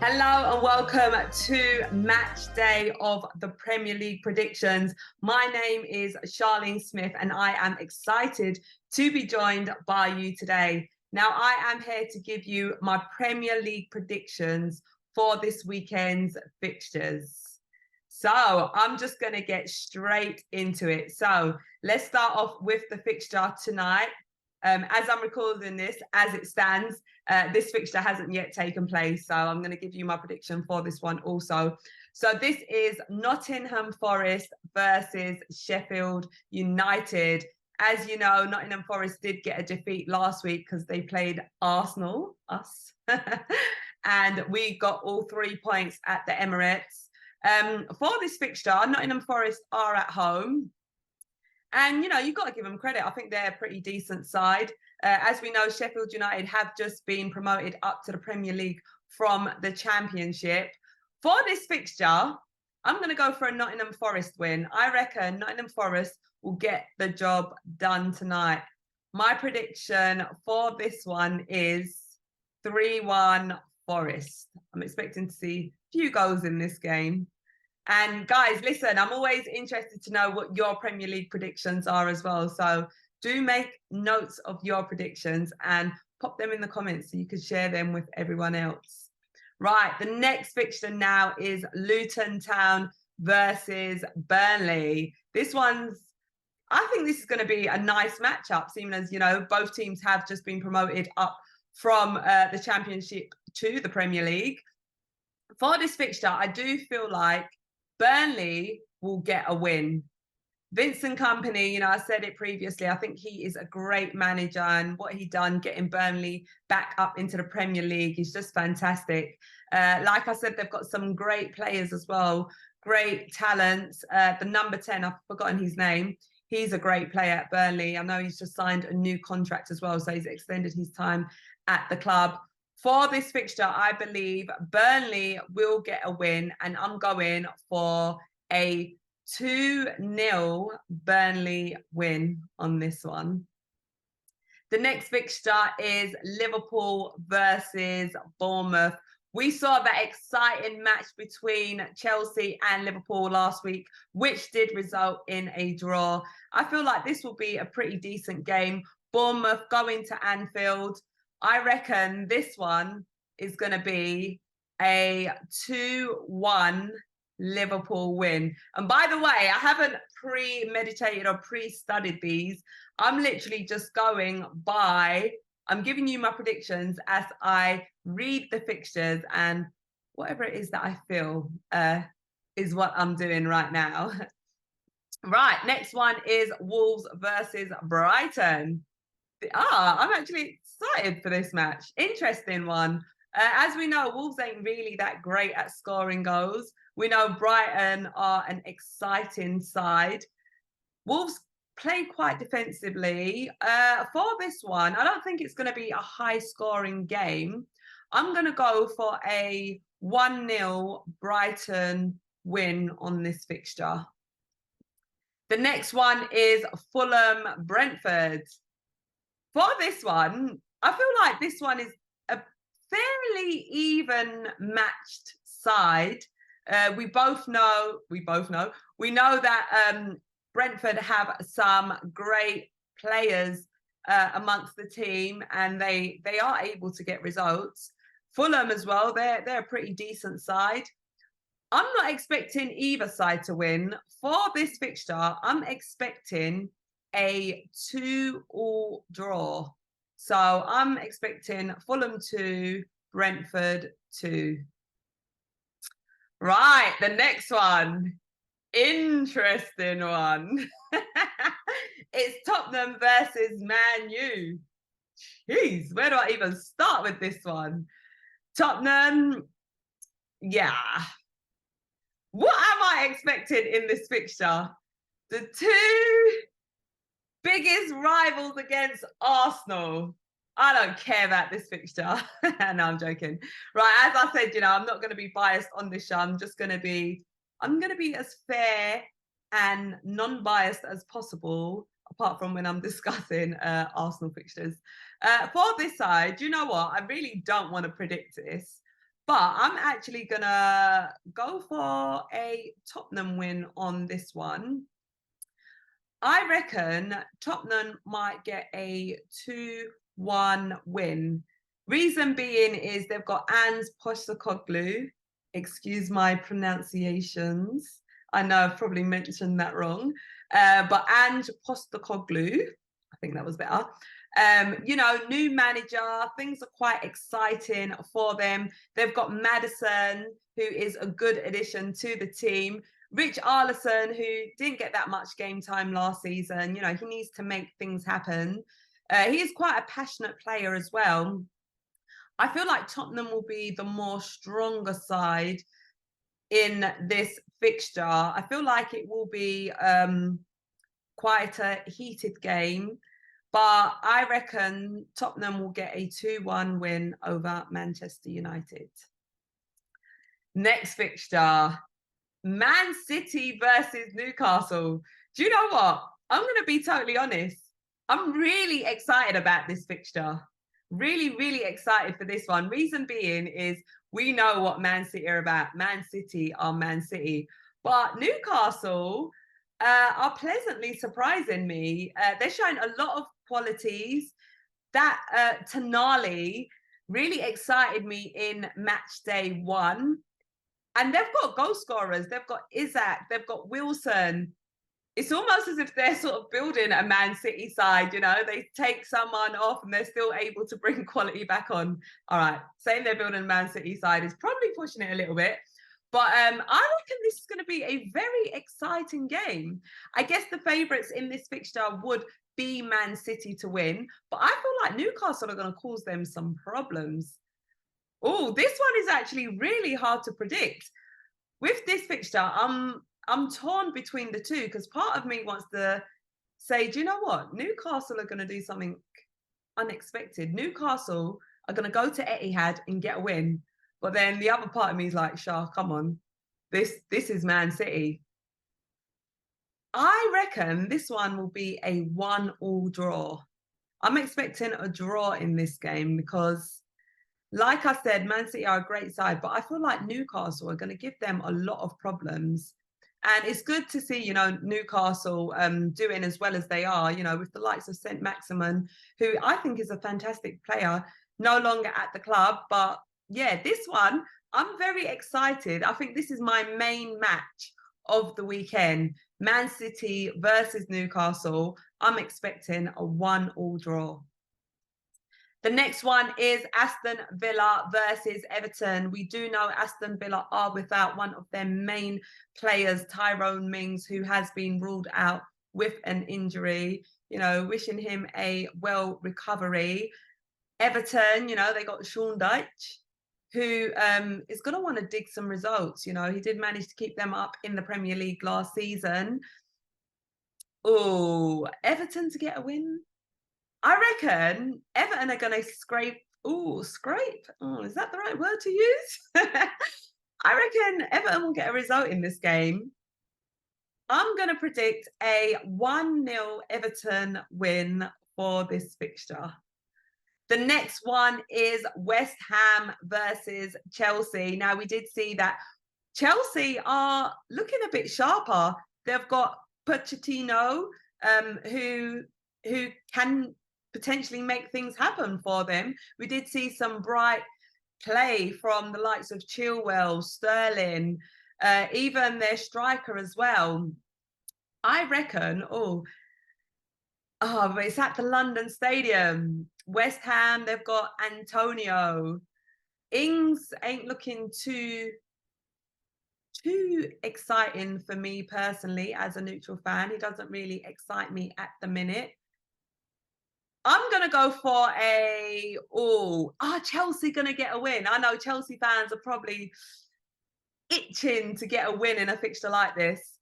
Hello and welcome to match day of the Premier League predictions. My name is Charlene Smith and I am excited to be joined by you today. Now, I am here to give you my Premier League predictions for this weekend's fixtures. So I'm just going to get straight into it. So let's start off with the fixture tonight. As I'm recording this, as it stands, this fixture hasn't yet taken place. So I'm going to give you my prediction for this one also. So this is Nottingham Forest versus Sheffield United. As you know, Nottingham Forest did get a defeat last week because they played Arsenal, us. And we got all 3 points at the Emirates. For this fixture, Nottingham Forest are at home. And, you know, you've got to give them credit. I think they're a pretty decent side. As we know, Sheffield United have just been promoted up to the Premier League from the Championship. For this fixture, I'm going to go for a Nottingham Forest win. I reckon Nottingham Forest will get the job done tonight. My prediction for this one is 3-1 Forest. I'm expecting to see a few goals in this game. And guys, listen, I'm always interested to know what your Premier League predictions are as well. So do make notes of your predictions and pop them in the comments so you can share them with everyone else. Right, the next fixture now is Luton Town versus Burnley. I think this is going to be a nice matchup, seeing as, you know, both teams have just been promoted up from the Championship to the Premier League. For this fixture, I do feel like Burnley will get a win. Vincent Kompany, you know, I said it previously, I think he is a great manager, and what he done getting Burnley back up into the Premier League is just fantastic. Like I said, they've got some great players as well, great talents. The number 10, I've forgotten his name. He's a great player at Burnley. I know he's just signed a new contract as well, so he's extended his time at the club. For this fixture, I believe Burnley will get a win, and I'm going for a 2-0 Burnley win on this one. The next fixture is Liverpool versus Bournemouth. We saw that exciting match between Chelsea and Liverpool last week, which did result in a draw. I feel like this will be a pretty decent game. Bournemouth going to Anfield. I reckon this one is going to be a 2-1 Liverpool win. And by the way, I haven't premeditated or pre-studied these. I'm literally just going by, I'm giving you my predictions as I read the fixtures, and whatever it is that I feel is what I'm doing right now. Right, next one is Wolves versus Brighton. I'm actually excited for this match. Interesting one. As we know, Wolves ain't really that great at scoring goals. We know Brighton are an exciting side. Wolves play quite defensively. For this one, I don't think it's going to be a high-scoring game. I'm going to go for a 1-0 Brighton win on this fixture. The next one is Fulham Brentford. For this one, I feel like this one is a fairly even matched side. We know that Brentford have some great players amongst the team, and they are able to get results. Fulham as well, they're a pretty decent side. I'm not expecting either side to win. For this fixture, I'm expecting a 2-2 draw. So I'm expecting Fulham 2, Brentford 2. Right, the next one. Interesting one. It's Tottenham versus Man U. Jeez, where do I even start with this one? Tottenham, yeah. What am I expecting in this fixture? The two biggest rivals against Arsenal. I don't care about this fixture. No, I'm joking. Right, as I said, you know, I'm not going to be biased on this show. I'm going to be as fair and non-biased as possible, apart from when I'm discussing Arsenal fixtures. For this side, you know what? I really don't want to predict this, But I'm actually gonna go for a Tottenham win on this one. I reckon Tottenham might get a 2-1 win. Reason being is they've got Ange Postecoglou. Excuse my pronunciations. I know I've probably mentioned that wrong. But Ange Postecoglou, I think that was better. New manager, things are quite exciting for them. They've got Maddison, who is a good addition to the team. Rich Arlison, who didn't get that much game time last season, he needs to make things happen. He is quite a passionate player as well. I feel like Tottenham will be the more stronger side in this fixture. I feel like it will be quite a heated game, but I reckon Tottenham will get a 2-1 win over Manchester United. Next fixture, Man City versus Newcastle. Do you know what? I'm going to be totally honest. I'm really excited about this fixture. Really, really excited for this one. Reason being is we know what Man City are about. Man City are Man City. But Newcastle are pleasantly surprising me. They're showing a lot of qualities. That Tonali really excited me in Matchday 1. And they've got goal scorers. They've got Isaac. They've got Wilson. It's almost as if they're sort of building a Man City side, They take someone off and they're still able to bring quality back on. All right, saying they're building a Man City side is probably pushing it a little bit. But I reckon this is going to be a very exciting game. I guess the favourites in this fixture would be Man City to win. But I feel like Newcastle are going to cause them some problems. Oh, this one is actually really hard to predict. With this fixture, I'm torn between the two because part of me wants to say, do you know what? Newcastle are going to do something unexpected. Newcastle are going to go to Etihad and get a win. But then the other part of me is like, Shah, come on. This is Man City. I reckon this one will be a 1-1 draw. I'm expecting a draw in this game because, like I said, Man City are a great side, but I feel like Newcastle are going to give them a lot of problems. And it's good to see, Newcastle doing as well as they are, with the likes of St. Maximin, who I think is a fantastic player, no longer at the club. But yeah, this one, I'm very excited. I think this is my main match of the weekend. Man City versus Newcastle. I'm expecting a 1-1 draw. The next one is Aston Villa versus Everton. We do know Aston Villa are without one of their main players, Tyrone Mings, who has been ruled out with an injury. Wishing him a well recovery. Everton, they got Sean Dyche, who is going to want to dig some results. He did manage to keep them up in the Premier League last season. Oh, Everton to get a win. I reckon Everton are going to scrape. Scrape. Oh, is that the right word to use? I reckon Everton will get a result in this game. I'm going to predict a 1-0 Everton win for this fixture. The next one is West Ham versus Chelsea. Now, we did see that Chelsea are looking a bit sharper. They've got Pochettino, who can potentially make things happen for them. We did see some bright play from the likes of Chilwell, Sterling, even their striker as well. I reckon, but it's at the London Stadium. West Ham, they've got Antonio. Ings ain't looking too exciting for me personally as a neutral fan. He doesn't really excite me at the minute. I'm going to go for Chelsea going to get a win. I know Chelsea fans are probably itching to get a win in a fixture like this.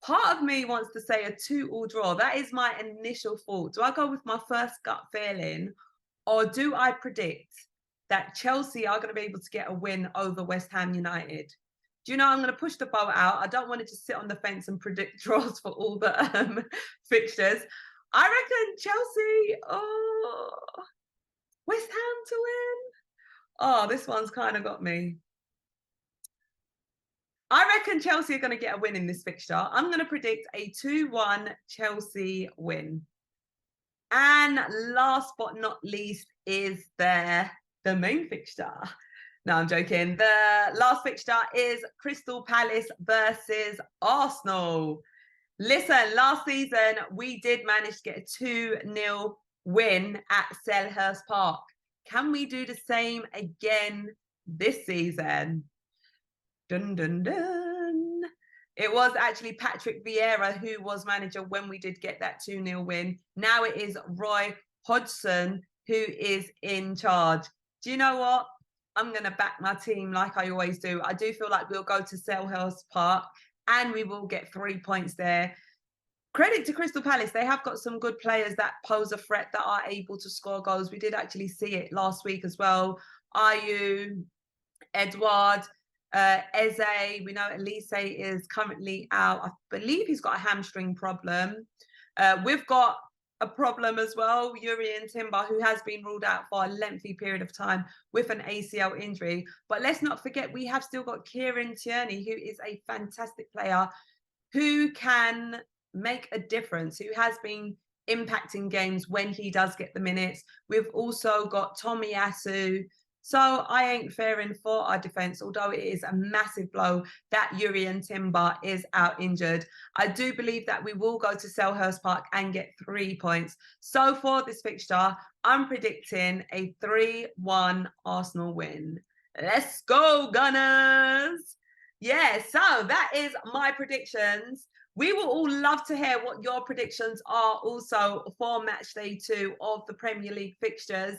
Part of me wants to say a 2-2 draw. That is my initial thought. Do I go with my first gut feeling, or do I predict that Chelsea are going to be able to get a win over West Ham United? Do you know, I'm going to push the boat out. I don't want to just sit on the fence and predict draws for all the fixtures. I reckon Chelsea, West Ham to win. Oh, this one's kind of got me. I reckon Chelsea are going to get a win in this fixture. I'm going to predict a 2-1 Chelsea win. And last but not least is the main fixture. No, I'm joking. The last fixture is Crystal Palace versus Arsenal. Listen, last season, we did manage to get a 2-0 win at Selhurst Park. Can we do the same again this season? Dun, dun, dun. It was actually Patrick Vieira who was manager when we did get that 2-0 win. Now it is Roy Hodgson who is in charge. Do you know what? I'm going to back my team like I always do. I do feel like we'll go to Selhurst Park and we will get 3 points there. Credit to Crystal Palace. They have got some good players that pose a threat, that are able to score goals. We did actually see it last week as well. Ayew, Edouard, Eze, we know Elise is currently out. I believe he's got a hamstring problem. We've got a problem as well, Jurrien Timber, who has been ruled out for a lengthy period of time with an ACL injury. But let's not forget, we have still got Kieran Tierney, who is a fantastic player who can make a difference, who has been impacting games when he does get the minutes. We've also got Tomiyasu. So I ain't fearing for our defence, although it is a massive blow that Jurrien Timber is out injured. I do believe that we will go to Selhurst Park and get 3 points. So for this fixture, I'm predicting a 3-1 Arsenal win. Let's go, Gunners! Yeah, so that is my predictions. We will all love to hear what your predictions are also for match day 2 of the Premier League fixtures.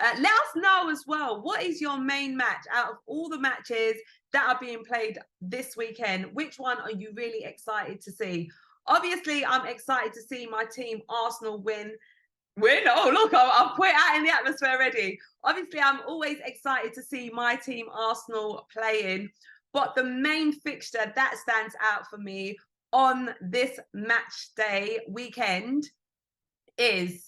Let us know as well, what is your main match out of all the matches that are being played this weekend? Which one are you really excited to see? Obviously, I'm excited to see my team Arsenal win. Oh, look, I'll put it out in the atmosphere already. Obviously, I'm always excited to see my team Arsenal playing. But the main fixture that stands out for me on this match day weekend is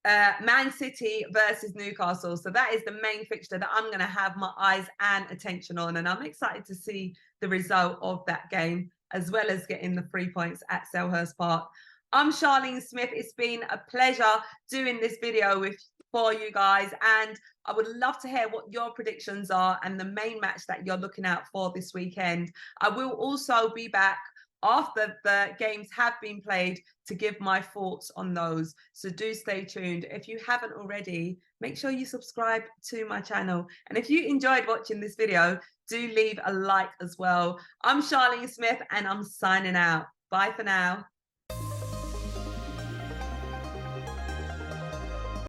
Man City versus Newcastle. So that is the main fixture that I'm going to have my eyes and attention on. And I'm excited to see the result of that game, as well as getting the 3 points at Selhurst Park. I'm Charlene Smith. It's been a pleasure doing this video for you guys. And I would love to hear what your predictions are and the main match that you're looking out for this weekend. I will also be back after the games have been played to give my thoughts on those. So do stay tuned. If you haven't already, make sure you subscribe to my channel. And if you enjoyed watching this video, do leave a like as well. I'm Charlene Smith and I'm signing out. Bye for now.